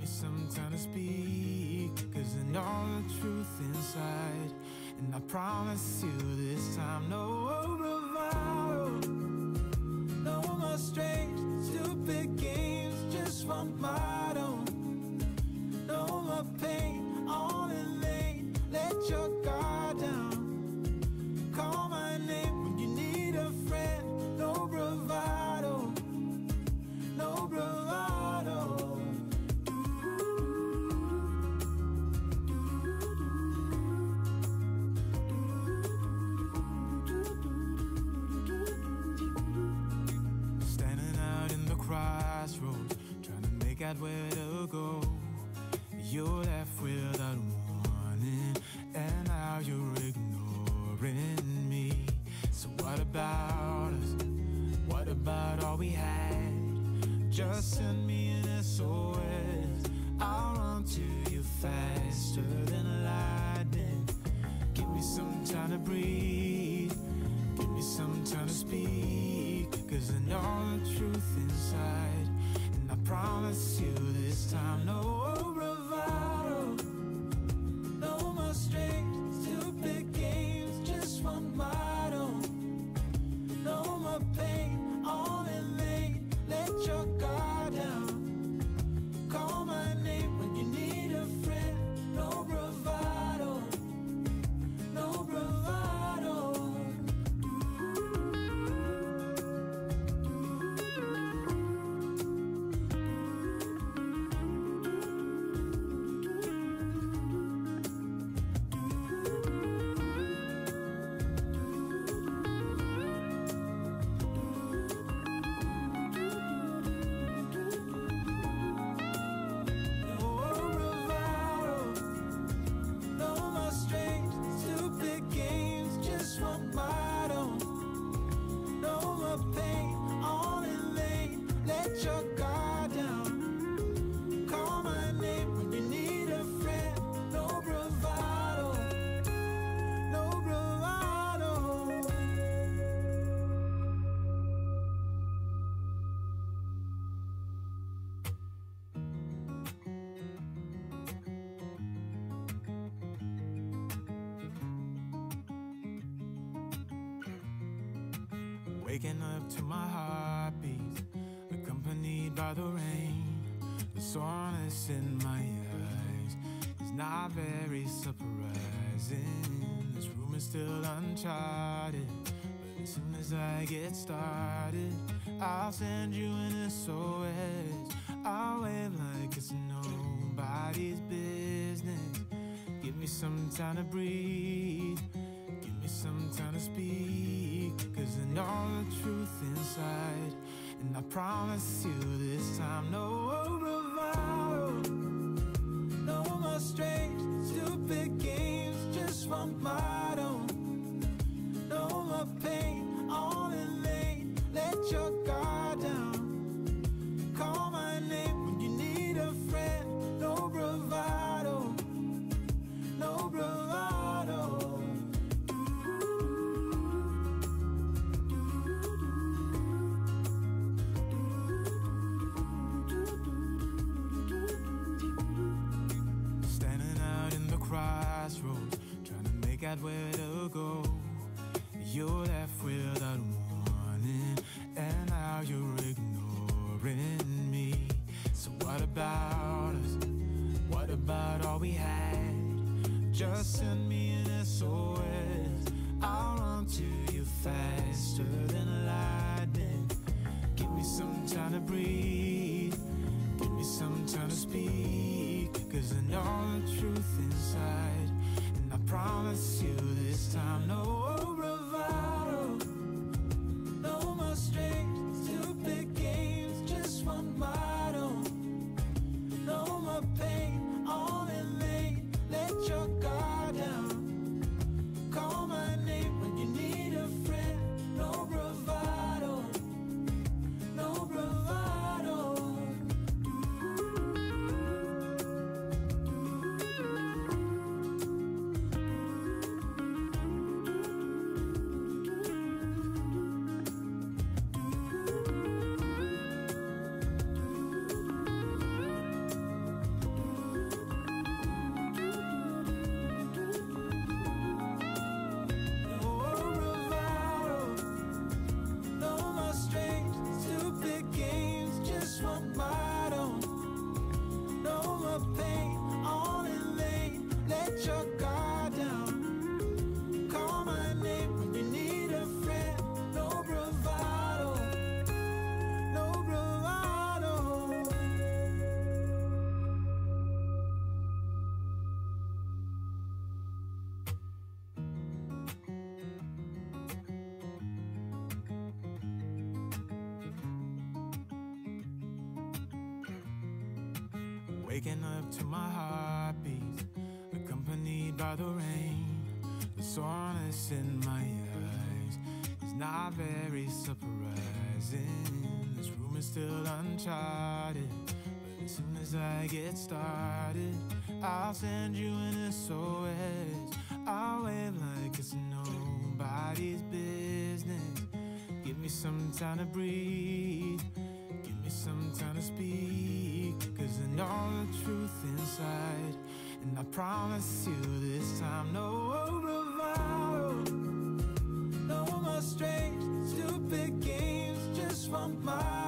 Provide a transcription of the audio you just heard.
me some time to speak, 'cause I know the truth inside. And I promise you this time, no bravado, no more strange, stupid games, just one motto. No more pain, all in vain, let your guard down. Call my name when you need a friend, no bravado, no bravado. Standing out in the crossroads, trying to make out where to go. You're left without warning, and now you're ignoring me. So what about us? What about all we had? Just send me an SOS, I'll run to you faster than lightning. Give me some time to breathe, give me some time to speak, 'cause I know the truth inside. And I promise you this time, no bravado, no more strange, stupid games, just one motto. No more pain, all in vain, let your guard down. Call my name when you need a friend, no bravado, no bravado. Waking up to my heartbeats, accompanied by the rain. The soreness in my eyes is not very surprising. This room is still uncharted, but as soon as I get started, I'll send you an SOS. I'll wave like it's nobody's business. Give me some time to breathe, give me some time to speak, 'cause I know the truth inside. And I promise you this time, no bravado, no more strange, stupid games, just one motto. No more pain, all in vain, let your guard down. Call my name when you need a friend, no bravado, no bravado. Crossroads, trying to make out where to go. You're left without warning, and now you're ignoring me. So what about us? What about all we had? Just send me an SOS, I'll run to you faster than lightning. Give me some time to breathe, give me some time to speak, 'cause I know the truth inside. And I promise you this time, no bravado, no more strange, stupid games, just one motto. No more pain, all in vain, let your guard down. Call my name when you need a friend, no bravado, no bravado. Waking up to my heartbeats, accompanied by the rain. The soreness in my eyes is not very surprising. This room is still uncharted, but as soon as I get started, I'll send you an SOS. I'll wave like it's nobody's business. Give me some time to breathe, give me some time to speak, 'cause I know the truth inside, and I promise you this time, no bravado, no more strange, stupid games, just want my